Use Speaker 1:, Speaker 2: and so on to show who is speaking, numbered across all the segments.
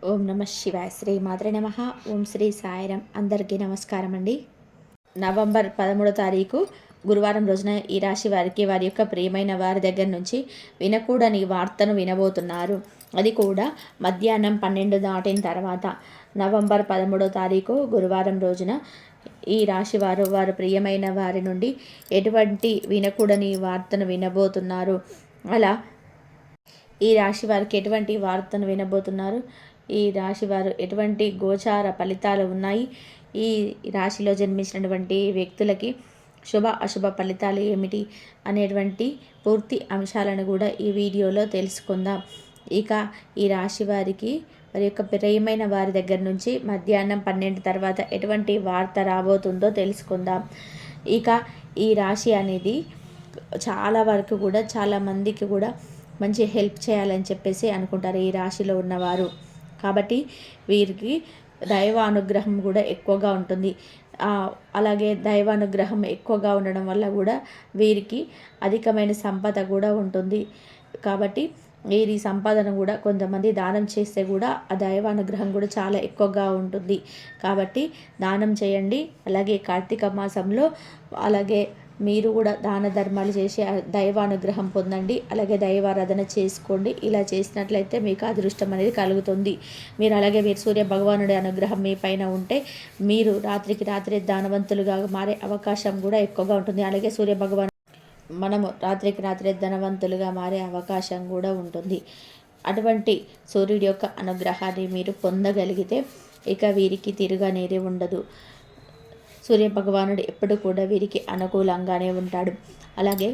Speaker 1: ఓం నమ శివాయ. శ్రీ మాత్రే నమ. ఓం శ్రీ సాయిరం. అందరికీ నమస్కారం అండి. నవంబర్ 13 తారీఖు గురువారం రోజున ఈ రాశి వారికి వారి యొక్క ప్రియమైన వారి దగ్గర నుంచి వినకూడని వార్తను వినబోతున్నారు. అది కూడా మధ్యాహ్నం 12 దాటిన తర్వాత. నవంబర్ 13 తారీఖు గురువారం రోజున ఈ రాశి వారు వారి ప్రియమైన వారి నుండి ఎటువంటి వినకూడని వార్తను వినబోతున్నారు. అలా ఈ రాశి వారికి ఎటువంటి వార్తను వినబోతున్నారు, ఈ రాశి వారు ఎటువంటి గోచార ఫలితాలు ఉన్నాయి, ఈ రాశిలో జన్మించినటువంటి వ్యక్తులకి శుభ అశుభ ఫలితాలు ఏమిటి అనేటువంటి పూర్తి అంశాలను కూడా ఈ వీడియోలో తెలుసుకుందాం. ఇక ఈ రాశి వారికి వారి యొక్క ప్రియమైన వారి దగ్గర నుంచి మధ్యాహ్నం 12 తర్వాత ఎటువంటి వార్త రాబోతుందో తెలుసుకుందాం. ఇక ఈ రాశి అనేది చాలా వరకు కూడా చాలామందికి కూడా మంచి హెల్ప్ చేయాలని చెప్పేసి అనుకుంటారు ఈ రాశిలో ఉన్నవారు. కాబట్టి వీరికి దైవ అనుగ్రహం కూడా ఎక్కువగా ఉంటుంది. అలాగే దైవ అనుగ్రహం ఎక్కువగా ఉండడం వల్ల కూడా వీరికి అధికమైన సంపద కూడా ఉంటుంది. కాబట్టి వీరి సంపాదన కూడా కొంతమంది దానం చేస్తే కూడా ఆ దైవ అనుగ్రహం కూడా చాలా ఎక్కువగా ఉంటుంది. కాబట్టి దానం చేయండి. అలాగే కార్తీక మాసంలో అలాగే మీరు కూడా దాన ధర్మాలు చేసి దైవానుగ్రహం పొందండి. అలాగే దైవారాధన చేసుకోండి. ఇలా చేసినట్లయితే మీకు అదృష్టం అనేది కలుగుతుంది. మీరు సూర్య భగవానుడి అనుగ్రహం మీ పైన ఉంటే మీరు రాత్రికి రాత్రే ధనవంతులుగా మారే అవకాశం కూడా ఎక్కువగా ఉంటుంది. అలాగే సూర్య భగవాను మనము రాత్రికి రాత్రే ధనవంతులుగా మారే అవకాశం కూడా ఉంటుంది. అటువంటి సూర్యుడి యొక్క అనుగ్రహాన్ని మీరు పొందగలిగితే ఇక వీరికి తిరుగనేది ఉండదు. సూర్యభగవానుడు ఎప్పుడు కూడా వీరికి అనుకూలంగానే ఉంటాడు. అలాగే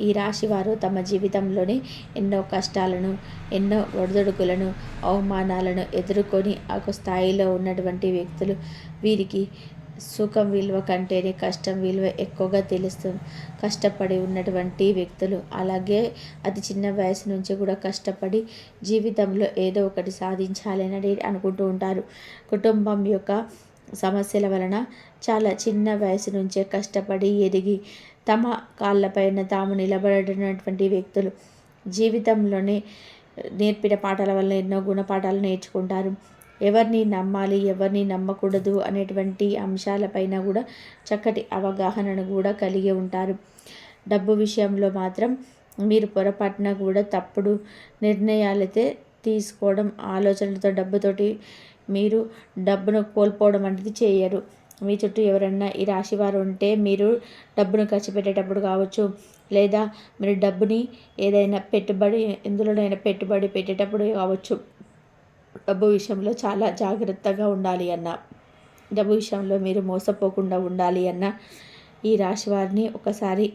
Speaker 1: ఈ రాశి వారు తమ జీవితంలోని ఎన్నో కష్టాలను, ఎన్నో ఒడిదుడుకులను, అవమానాలను ఎదుర్కొని ఒక స్థాయిలో ఉన్నటువంటి వ్యక్తులు. వీరికి సుఖం విలువ కంటేనే కష్టం విలువ ఎక్కువగా తెలుస్తుంది. కష్టపడి ఉన్నటువంటి వ్యక్తులు, అలాగే అతి చిన్న వయసు నుంచి కూడా కష్టపడి జీవితంలో ఏదో ఒకటి సాధించాలని అనుకుంటూ ఉంటారు. కుటుంబం యొక్క సమస్యల వలన చాలా చిన్న వయసు నుంచే కష్టపడి ఎదిగి తమ కాళ్ళపైన తాము నిలబడినటువంటి వ్యక్తులు జీవితంలోనే నేర్పిన పాఠాల వల్ల ఎన్నో గుణపాఠాలు నేర్చుకుంటారు. ఎవరిని నమ్మాలి, ఎవరిని నమ్మకూడదు అనేటువంటి అంశాలపైన కూడా చక్కటి అవగాహనను కూడా కలిగి ఉంటారు. డబ్బు విషయంలో మాత్రం మీరు పొరపాటున కూడా తప్పుడు నిర్ణయాలైతే తీసుకోవడం, ఆలోచనలతో డబ్బుతోటి మీరు డబ్బును కోల్పోవడం అనేది చేయరు. మీ చుట్టూ ఎవరన్నా ఈ రాశి వారు ఉంటే మీరు డబ్బును ఖర్చు పెట్టేటప్పుడు కావచ్చు, లేదా మీరు డబ్బుని ఏదైనా ఎందులోనైనా పెట్టుబడి పెట్టేటప్పుడు కావచ్చు, డబ్బు విషయంలో చాలా జాగ్రత్తగా ఉండాలి అన్న, డబ్బు విషయంలో మీరు మోసపోకుండా ఉండాలి అన్న ఈ రాశి వారిని ఒకసారి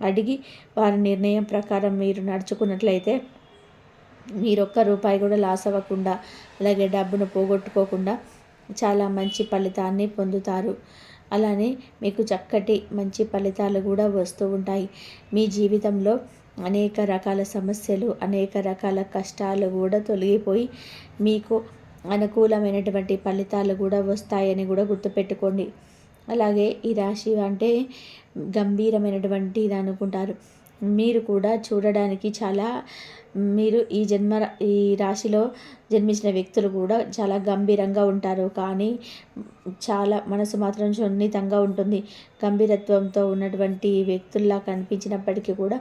Speaker 1: అడిగి వారి నిర్ణయం ప్రకారం మీరు నడుచుకున్నట్లయితే మీరు ఒక్క రూపాయి కూడా లాస్ అవ్వకుండా, అలాగే డబ్బును పోగొట్టుకోకుండా చాలా మంచి ఫలితాన్ని పొందుతారు. అలానే మీకు చక్కటి మంచి ఫలితాలు కూడా వస్తూ ఉంటాయి. మీ జీవితంలో అనేక రకాల సమస్యలు, అనేక రకాల కష్టాలు కూడా తొలగిపోయి మీకు అనుకూలమైనటువంటి ఫలితాలు కూడా వస్తాయని కూడా గుర్తుపెట్టుకోండి. అలాగే ఈ రాశి అంటే గంభీరమైనటువంటి ఇది అనుకుంటారు. మీరు కూడా చూడడానికి చాలా మీరు ఈ రాశిలో జన్మించిన వ్యక్తులు కూడా చాలా గంభీరంగా ఉంటారు. కానీ చాలా మనసు మాత్రం సున్నితంగా ఉంటుంది. గంభీరత్వంతో ఉన్నటువంటి వ్యక్తుల్లా కనిపించినప్పటికీ కూడా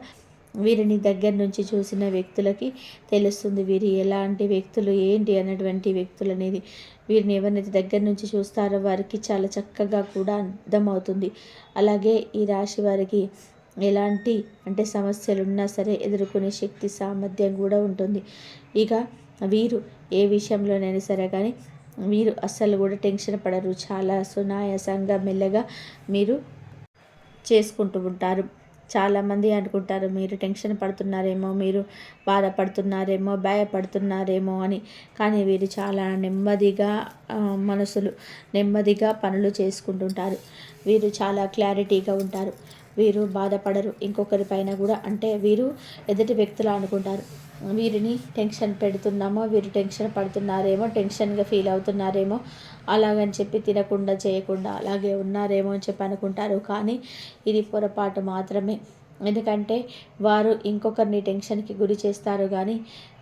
Speaker 1: వీరిని దగ్గర నుంచి చూసిన వ్యక్తులకి తెలుస్తుంది వీరి ఎలాంటి వ్యక్తులు ఏంటి అన్నటువంటి వ్యక్తులు అనేది. వీరిని ఎవరినైతే దగ్గర నుంచి చూస్తారో వారికి చాలా చక్కగా కూడా అర్థమవుతుంది. అలాగే ఈ రాశి వారికి ఎలాంటి సమస్యలు ఉన్నా సరే ఎదుర్కొనే శక్తి సామర్థ్యం కూడా ఉంటుంది. ఇక వీరు ఏ విషయంలోనైనా సరే కానీ వీరు అస్సలు కూడా టెన్షన్ పడరు. చాలా సునాయాసంగా మెల్లగా మీరు చేసుకుంటూ ఉంటారు. చాలామంది అనుకుంటారు మీరు టెన్షన్ పడుతున్నారేమో, మీరు బాధపడుతున్నారేమో, భయపడుతున్నారేమో అని. కానీ వీరు చాలా నెమ్మదిగా నెమ్మదిగా పనులు చేసుకుంటుంటారు. వీరు చాలా క్లారిటీగా ఉంటారు. వీరు బాధపడరు ఇంకొకరిపైన కూడా. వీరు ఎదుటి వ్యక్తులు అనుకుంటారు వీరిని టెన్షన్ పెడుతున్నామో, వీరు టెన్షన్ పడుతున్నారేమో, టెన్షన్గా ఫీల్ అవుతున్నారేమో, అలాగని చెప్పి తినకుండా చేయకుండా అలాగే ఉన్నారేమో అని చెప్పి అనుకుంటారు. కానీ ఇది పొరపాటు మాత్రమే. ఎందుకంటే వారు ఇంకొకరిని టెన్షన్కి గురి చేస్తారు, కానీ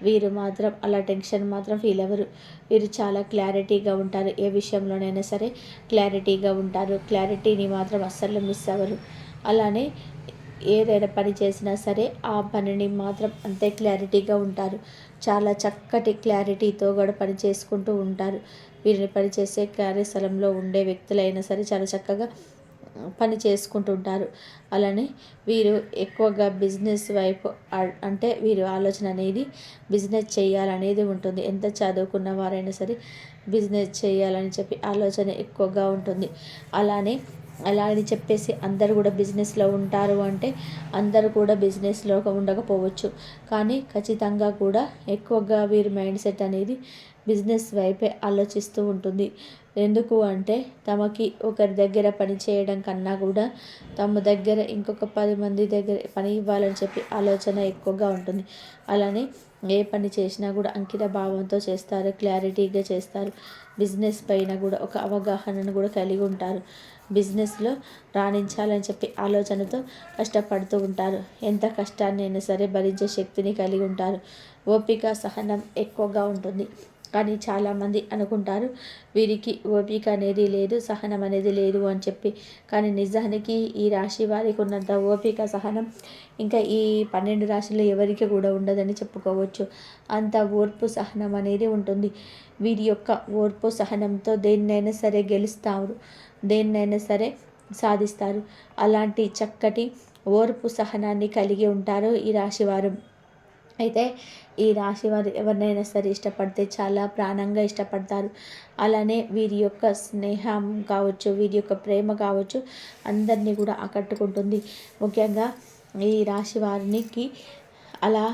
Speaker 1: వీరు మాత్రం అలా టెన్షన్ మాత్రం ఫీల్ అవ్వరు. వీరు చాలా క్లారిటీగా ఉంటారు, ఏ విషయంలోనైనా సరే క్లారిటీగా ఉంటారు. క్లారిటీని మాత్రం అస్సలు మిస్ అవ్వరు. అలానే ఏదైనా పని చేసినా సరే ఆ పనిని మాత్రం అంతే క్లారిటీగా ఉంటారు. చాలా చక్కటి క్లారిటీతో కూడా పని చేసుకుంటూ ఉంటారు. వీరిని పనిచేసే కార్యస్థలంలో ఉండే వ్యక్తులైనా సరే చాలా చక్కగా పని చేసుకుంటుంటారు. అలానే వీరు ఎక్కువగా బిజినెస్ వైపు అంటే వీరు ఆలోచన అనేది బిజినెస్ చేయాలనేది ఉంటుంది. ఎంత చదువుకున్న వారైనా సరే బిజినెస్ చేయాలని చెప్పి ఆలోచన ఎక్కువగా ఉంటుంది. అలానే అలా అని చెప్పేసి అందరూ కూడా బిజినెస్లో ఉంటారు అంటే అందరూ కూడా బిజినెస్లో ఉండకపోవచ్చు, కానీ ఖచ్చితంగా కూడా ఎక్కువగా వీరి మైండ్ సెట్ అనేది బిజినెస్ వైపే ఆలోచిస్తూ ఉంటుంది. ఎందుకు అంటే తమకి ఒకరి దగ్గర పని చేయడం కన్నా కూడా తమ దగ్గర ఇంకొక 10 మంది దగ్గర పని ఇవ్వాలని చెప్పి ఆలోచన ఎక్కువగా ఉంటుంది. అలానే ఏ పని చేసినా కూడా అంకిత భావంతో చేస్తారు, క్లారిటీగా చేస్తారు. బిజినెస్ పైన కూడా ఒక అవగాహనను కూడా కలిగి ఉంటారు. బిజినెస్లో రాణించాలని చెప్పి ఆలోచనతో కష్టపడుతూ ఉంటారు. ఎంత కష్టాన్ని అయినా సరే భరించే శక్తిని కలిగి ఉంటారు. ఓపిక సహనం ఎక్కువగా ఉంటుంది. కానీ చాలామంది అనుకుంటారు వీరికి ఓపిక అనేది లేదు, సహనం అనేది లేదు అని చెప్పి. కానీ నిజానికి ఈ రాశి వారికి ఉన్నంత ఓపిక సహనం ఇంకా ఈ 12 రాశుల్లో ఎవరికి కూడా ఉండదని చెప్పుకోవచ్చు. అంత ఓర్పు సహనం అనేది ఉంటుంది. వీరి యొక్క ఓర్పు సహనంతో దేన్నైనా సరే గెలుస్తారు, దేన్నైనా సరే సాధిస్తారు. అలాంటి చక్కటి ఓర్పు సహనాన్ని కలిగి ఉంటారు ఈ రాశివారు. అయితే ఈ రాశి వారు ఎవరినైనా సరే ఇష్టపడితే చాలా ప్రాణంగా ఇష్టపడతారు. అలానే వీరి యొక్క స్నేహం కావచ్చు, వీరి యొక్క ప్రేమ కావచ్చు, అందరినీ కూడా ఆకట్టుకుంటుంది. ముఖ్యంగా ఈ రాశి వారికి అలా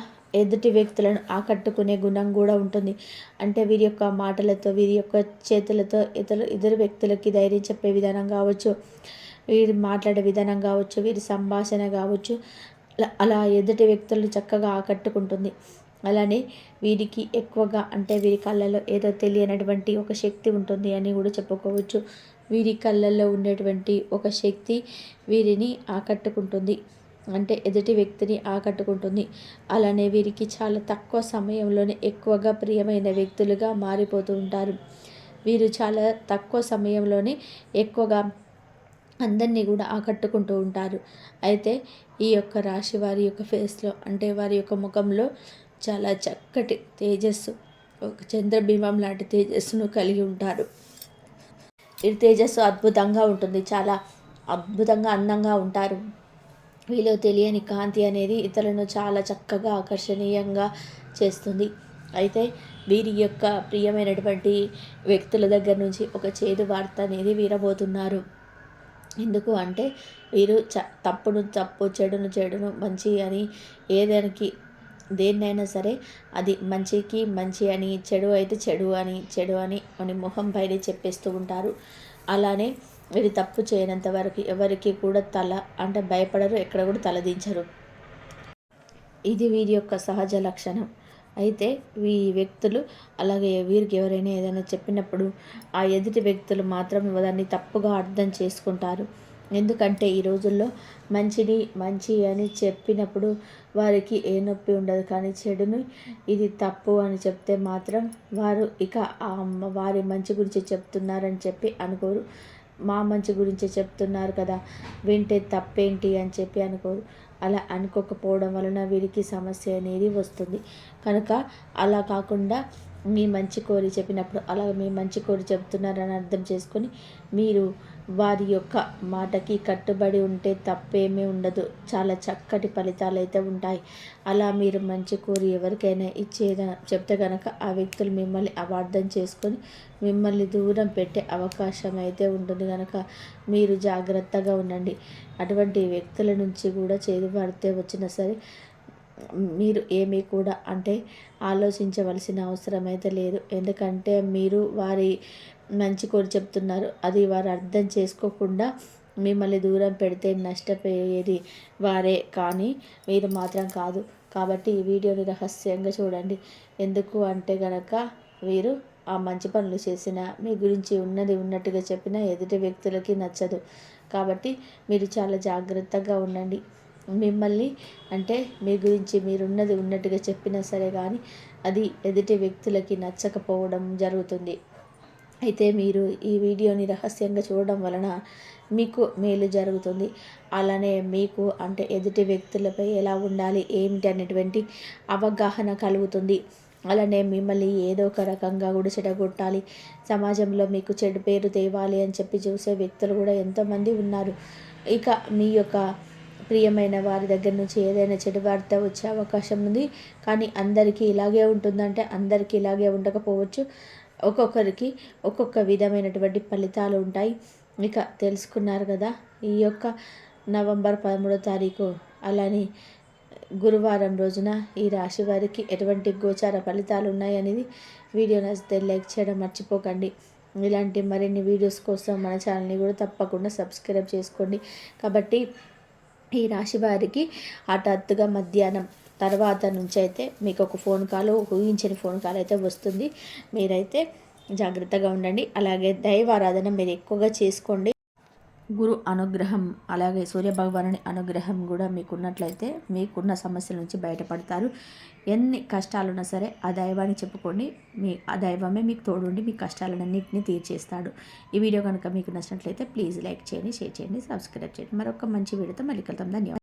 Speaker 1: ఎదుటి వ్యక్తులను ఆకట్టుకునే గుణం కూడా ఉంటుంది. అంటే వీరి యొక్క మాటలతో, వీరి యొక్క చేతులతో ఇతరు వ్యక్తులకి ధైర్యం చెప్పే విధానం కావచ్చు, వీరు మాట్లాడే విధానం కావచ్చు, వీరి సంభాషణ కావచ్చు, అలా ఎదుటి వ్యక్తులను చక్కగా ఆకట్టుకుంటుంది. అలానే వీరికి ఎక్కువగా అంటే వీరి కళ్ళల్లో ఏదో తెలియనటువంటి ఒక శక్తి ఉంటుంది అని కూడా చెప్పుకోవచ్చు. వీరి కళ్ళల్లో ఉండేటువంటి ఒక శక్తి వీరిని ఆకట్టుకుంటుంది, అంటే ఎదుటి వ్యక్తిని ఆకట్టుకుంటుంది. అలానే వీరికి చాలా తక్కువ సమయంలోనే ఎక్కువగా ప్రియమైన వ్యక్తులుగా మారిపోతూ ఉంటారు. వీరు చాలా తక్కువ సమయంలోనే ఎక్కువగా అందరినీ కూడా ఆకట్టుకుంటూ ఉంటారు. అయితే ఈ యొక్క రాశి వారి యొక్క ఫేస్లో అంటే వారి యొక్క ముఖంలో చాలా చక్కటి తేజస్సు, ఒక చంద్రబింబం లాంటి తేజస్సును కలిగి ఉంటారు. ఈ తేజస్సు అద్భుతంగా ఉంటుంది, చాలా అద్భుతంగా అందంగా ఉంటారు. వీళ్ళు తెలియని కాంతి అనేది ఇతరులను చాలా చక్కగా ఆకర్షణీయంగా చేస్తుంది. అయితే వీరి యొక్క ప్రియమైనటువంటి వ్యక్తుల దగ్గర నుంచి ఒక చేదు వార్త అనేది వీరబోతున్నారు. ఎందుకు అంటే వీరు తప్పును తప్పు, చెడును చెడును, మంచి అని ఏదానికి దేన్నైనా సరే అది మంచికి మంచి అని, చెడు అయితే చెడు అని అని మొహం పైన చెప్పేస్తూ ఉంటారు. అలానే వీరు తప్పు చేయనంత వరకు ఎవరికి కూడా తల అంటే భయపడరు, ఎక్కడ కూడా తలదించరు. ఇది వీరి యొక్క సహజ లక్షణం. అయితే ఈ వ్యక్తులు అలాగే వీరికి ఎవరైనా ఏదైనా చెప్పినప్పుడు ఆ ఎదుటి వ్యక్తులు మాత్రం దాన్ని తప్పుగా అర్థం చేసుకుంటారు. ఎందుకంటే ఈ రోజుల్లో మంచిని మంచి అని చెప్పినప్పుడు వారికి ఏ నొప్పి ఉండదు, కానీ చెడుని ఇది తప్పు అని చెప్తే మాత్రం వారు ఇక వారి మంచి గురించి చెప్తున్నారని చెప్పి అనుకోరు. మా మంచి గురించి చెప్తున్నారు కదా, వింటే తప్పేంటి అని చెప్పి అనుకోరు. అలా అనుకోకపోవడం వలన వీరికి సమస్య అనేది వస్తుంది. కనుక అలా కాకుండా మీ మంచి కోరి చెప్పినప్పుడు అలా మీ మంచి కోరి చెప్తున్నారని అర్థం చేసుకొని మీరు వారి యొక్క మాటకి కట్టుబడి ఉంటే తప్పేమీ ఉండదు. చాలా చక్కటి ఫలితాలు అయితే ఉంటాయి. అలా మీరు మంచి కోరి ఎవరికైనా చెప్తే కనుక ఆ వ్యక్తులు మిమ్మల్ని అపార్థం చేసుకొని మిమ్మల్ని దూరం పెట్టే అవకాశం అయితే ఉంటుంది. కనుక మీరు జాగ్రత్తగా ఉండండి. అటువంటి వ్యక్తుల నుంచి కూడా చేదు వార్త వచ్చినా సరే మీరు ఏమీ కూడా అంటే ఆలోచించవలసిన అవసరం అయితే లేదు. ఎందుకంటే మీరు వారి మంచి కోరి చెప్తున్నారు, అది వారు అర్థం చేసుకోకుండా మిమ్మల్ని దూరం పెడితే నష్టపోయేది వారే, కానీ మీరు మాత్రం కాదు. కాబట్టి ఈ వీడియోని రహస్యంగా చూడండి. ఎందుకు అంటే గనక వీరు ఆ మంచి పనులు చేసిన మీ గురించి ఉన్నది ఉన్నట్టుగా చెప్పిన ఎదుటి వ్యక్తులకి నచ్చదు. కాబట్టి మీరు చాలా జాగ్రత్తగా ఉండండి. మిమ్మల్ని అంటే మీ గురించి మీరున్నది ఉన్నట్టుగా చెప్పినా సరే కానీ అది ఎదుటి వ్యక్తులకి నచ్చకపోవడం జరుగుతుంది. అయితే మీరు ఈ వీడియోని రహస్యంగా చూడడం వలన మీకు మేలు జరుగుతుంది. అలానే మీకు అంటే ఎదుటి వ్యక్తులపై ఎలా ఉండాలి ఏమిటి అనేటువంటి అవగాహన కలుగుతుంది. అలానే మిమ్మల్ని ఏదో ఒక రకంగా కూడా చెడగొట్టాలి, సమాజంలో మీకు చెడు పేరు తేవాలి అని చెప్పి చూసే వ్యక్తులు కూడా ఎంతోమంది ఉన్నారు. ఇక మీ యొక్క ప్రియమైన వారి దగ్గర నుంచి ఏదైనా చెడు వార్త వచ్చే అవకాశం ఉంది. కానీ అందరికీ ఇలాగే ఉంటుందంటే అందరికీ ఇలాగే ఉండకపోవచ్చు. ఒక్కొక్కరికి ఒక్కొక్క విధమైనటువంటి ఫలితాలు ఉంటాయి. ఇక తెలుసుకున్నారు కదా ఈ యొక్క నవంబర్ 13వ తారీఖు అలానే గురువారం రోజున ఈ రాశి వారికి ఎటువంటి గోచార ఫలితాలు ఉన్నాయనేది వీడియో నచ్చితే లైక్ చేయడం మర్చిపోకండి. ఇలాంటి మరిన్ని వీడియోస్ కోసం మన ఛానల్ని కూడా తప్పకుండా సబ్స్క్రైబ్ చేసుకోండి. కాబట్టి ఈ రాశి వారికి హఠాత్తుగా మధ్యాహ్నం తర్వాత నుంచి అయితే మీకు ఒక ఫోన్ కాల్, ఊహించని ఫోన్ కాల్ అయితే వస్తుంది. మీరైతే జాగ్రత్తగా ఉండండి. అలాగే దైవారాధన మీరు ఎక్కువగా చేసుకోండి. గురు అనుగ్రహం అలాగే సూర్యభగవానుని అనుగ్రహం కూడా మీకున్నట్లయితే మీకున్న సమస్యల నుంచి బయటపడతారు. ఎన్ని కష్టాలున్నా సరే ఆ దైవాన్ని చెప్పుకోండి. ఆ దైవమే మీకు తోడుండి మీ కష్టాలన్నింటినీ తీర్చేస్తాడు. ఈ వీడియో కనుక మీకు నచ్చినట్లయితే ప్లీజ్ లైక్ చేయండి, షేర్ చేయండి, సబ్స్క్రైబ్ చేయండి. మరొక మంచి వీడియోతో మళ్ళీ కలుద్దాం. ధన్యవాదాలు.